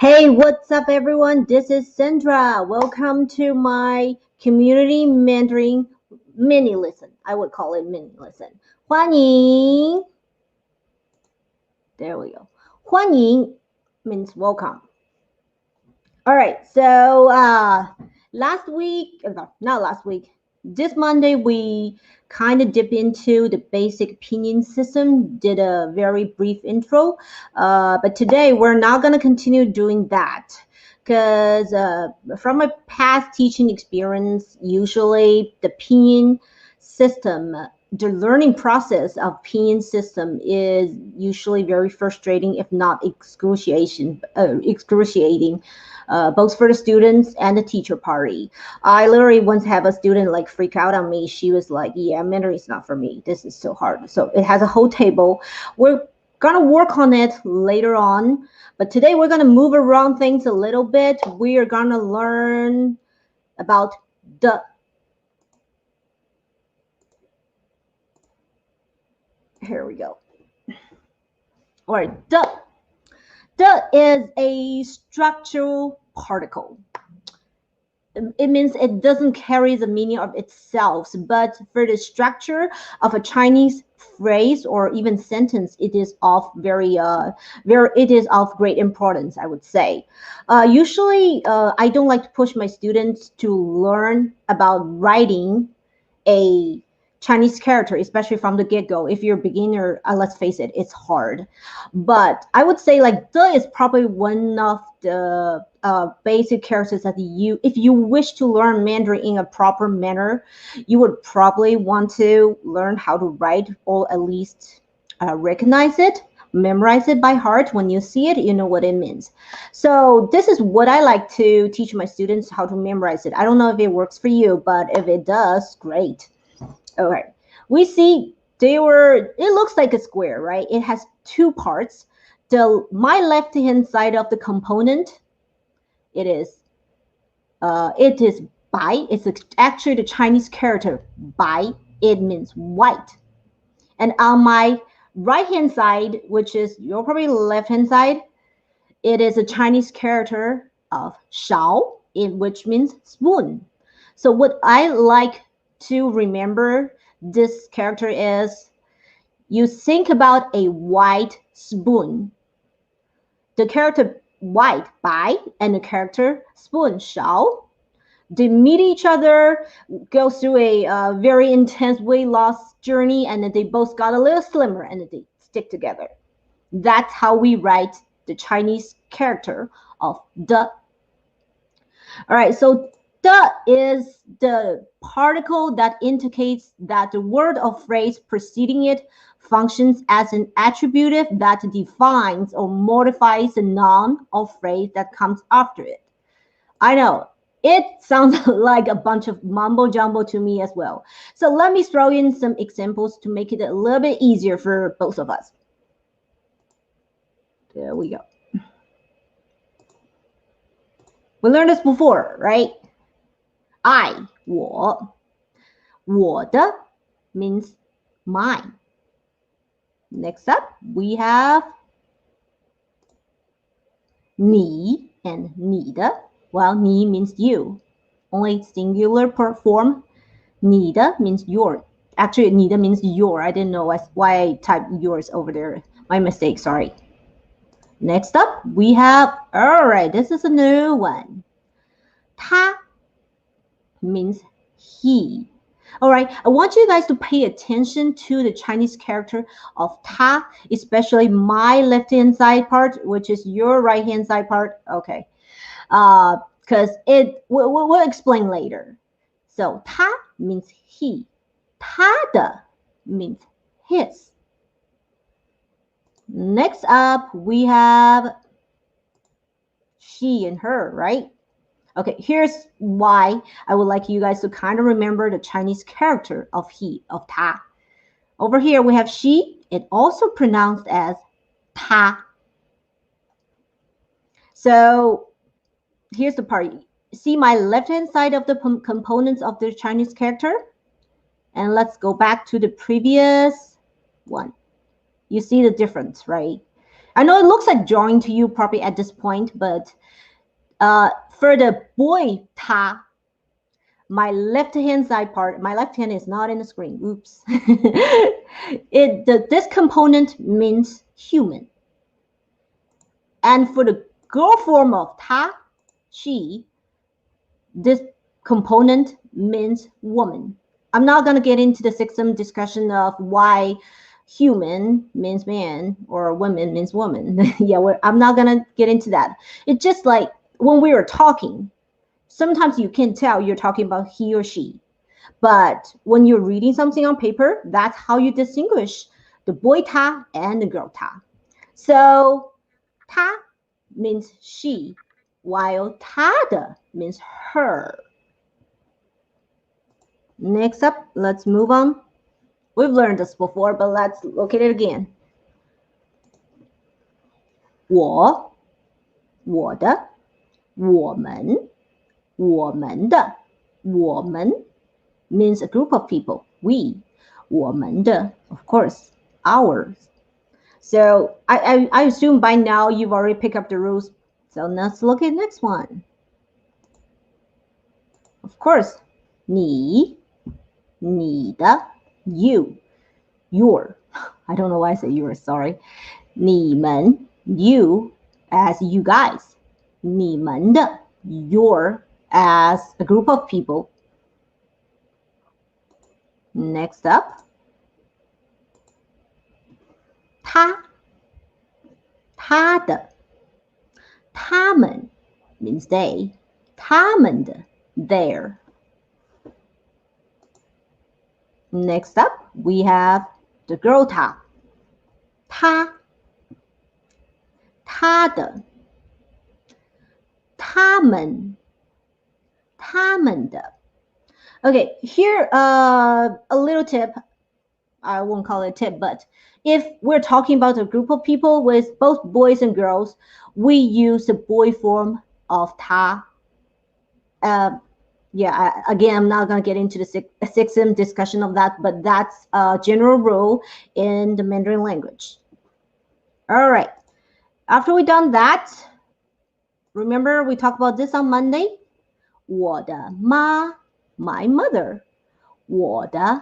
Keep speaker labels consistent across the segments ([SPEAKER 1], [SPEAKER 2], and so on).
[SPEAKER 1] Hey, what's up, everyone? This is Sandra. Welcome to my community Mandarin mini lesson. I would call it mini lesson. 欢迎. There we go. 欢迎 means welcome. All right. So last week, not last week. This Monday we kind of dip into the basic opinion system. Did a very brief intro, but today we're not going to continue doing that because from my past teaching experience, usually the opinion system, the learning process of opinion system is usually very frustrating, if not excruciating, both for the students and the teacher party. I literally once have a student like freak out on me. She was like, yeah, Mandarin is not for me. This is so hard. So it has a whole table. We're going to work on it later on. But today we're going to move around things a little bit. We are going to learn about the. Here we go. All right, the. The is a structural particle. It means it doesn't carry the meaning of itself, but for the structure of a Chinese phrase or even sentence, it is of it is of great importance, I would say. Usually, I don't like to push my students to learn about writing a Chinese character, especially from the get-go. If you're a beginner, let's face it, it's hard. But I would say like the is probably one of the basic characters that if you wish to learn Mandarin in a proper manner, you would probably want to learn how to write, or at least recognize it, memorize it by heart. When you see it, you know what it means. So this is what I like to teach my students, how to memorize it. I don't know if it works for you, but if it does, great. All right, we see it looks like a square, right? It has two parts. My left hand side of the component, it is bai. It's actually the Chinese character bai. It means white. And on my right hand side, which is your probably left hand side, it is a Chinese character of shao, which means spoon. So what I like to remember this character is, you think about a white spoon. The character white bai and the character spoon shao, they meet each other, go through a very intense weight loss journey, and then they both got a little slimmer and they stick together. That's how we write the Chinese character of the. All right, so the is the particle that indicates that the word or phrase preceding it functions as an attributive that defines or modifies the noun or phrase that comes after it. I know, it sounds like a bunch of mumbo jumbo to me as well. So let me throw in some examples to make it a little bit easier for both of us. There we go. We learned this before, right? I, 我的 means mine. Next up, we have 你 and 你的. Well, 你 means you. Only singular form. 你的 means your. Actually, 你的 means your. I didn't know why I typed yours over there. My mistake, sorry. Next up, we have, all right, this is a new one. 他 means he. All right, I want you guys to pay attention to the Chinese character of ta, especially my left-hand side part, which is your right-hand side part. Okay, because we'll explain later. So ta means he. 他的 means his. Next up, we have she and her, right? Okay, here's why I would like you guys to kind of remember the Chinese character of he, of ta. Over here, we have she. It also pronounced as ta. So here's the part. See my left-hand side of the components of the Chinese character? And let's go back to the previous one. You see the difference, right? I know it looks like drawing to you probably at this point, but for the boy 他, my left hand side part, my left hand is not in the screen. Oops. This component means human. And for the girl form of 她, she, this component means woman. I'm not going to get into the system discussion of why human means man or woman means woman. Yeah, I'm not going to get into that. It's just like when we were talking, sometimes you can tell you're talking about he or she. But when you're reading something on paper, that's how you distinguish the boy 他 and the girl 她. So 她 means she, while 她的 means her. Next up, let's move on. We've learned this before, but let's look at it again. 我, 我的, 我们, 我们的, 我们 means a group of people. We, 我们的, of course, ours. So I assume by now you've already picked up the rules. So let's look at the next one. Of course, 你, 你的, you, your. I don't know why I say yours, sorry. 你们, you as you guys. 你们的, your as a group of people. Next up, 他, 他的, 他们 means they, 他们的, their. Next up, we have the girl 她, 她, 她的, 他们, 他们的. Okay, here a little tip. I won't call it a tip, but if we're talking about a group of people with both boys and girls, we use the boy form of 他. Again, I'm not going to get into the sexism discussion of that, but that's a general rule in the Mandarin language. All right. After we done that, remember we talked about this on Monday? 我的妈, my mother. 我的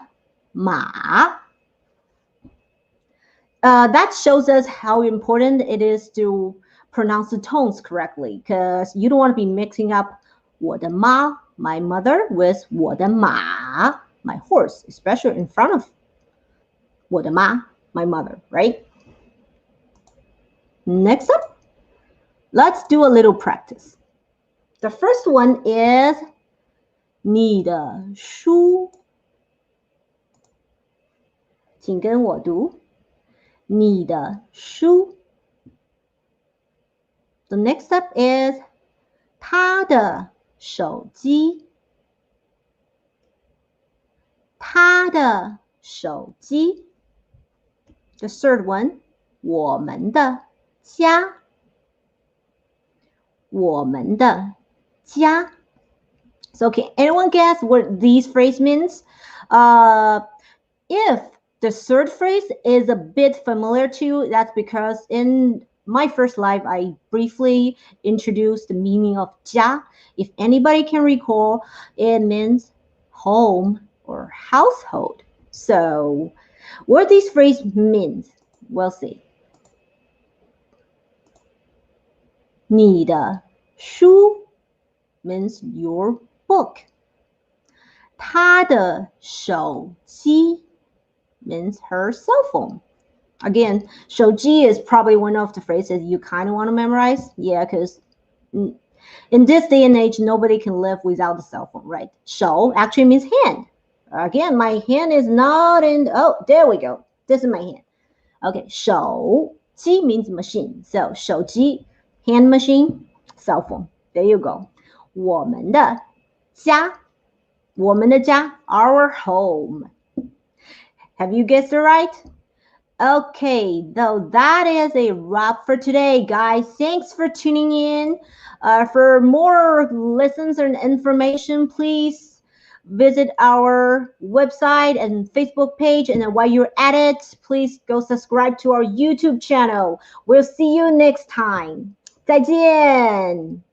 [SPEAKER 1] 马. That shows us how important it is to pronounce the tones correctly, because you don't want to be mixing up 我的妈, my mother, with 我的马, my horse, especially in front of 我的妈, my mother, right? Next up, let's do a little practice. The first one is 你的书. 请跟我读你的书. The next step is 他的手机. 他的手机. The third one, 我们的家. 我们的家. So can anyone guess what these phrases means? If the third phrase is a bit familiar to you, that's because in my first live, I briefly introduced the meaning of 家. If anybody can recall, it means home or household. So what these phrases mean, we'll see. 你的书 means your book. 他的手机 means her cell phone. Again, 手机 is probably one of the phrases you kind of want to memorize. Yeah, because in this day and age, nobody can live without a cell phone, right? 手 actually means hand. Again, my hand is not in, oh, there we go. This is my hand. Okay, 手机 means machine. So 手机, hand machine, cell phone. There you go. 我们的家, 我们的家, our home. Have you guessed it right? Okay, though that is a wrap for today, guys. Thanks for tuning in. For more lessons and information, please visit our website and Facebook page. And then while you're at it, please go subscribe to our YouTube channel. We'll see you next time. 再见。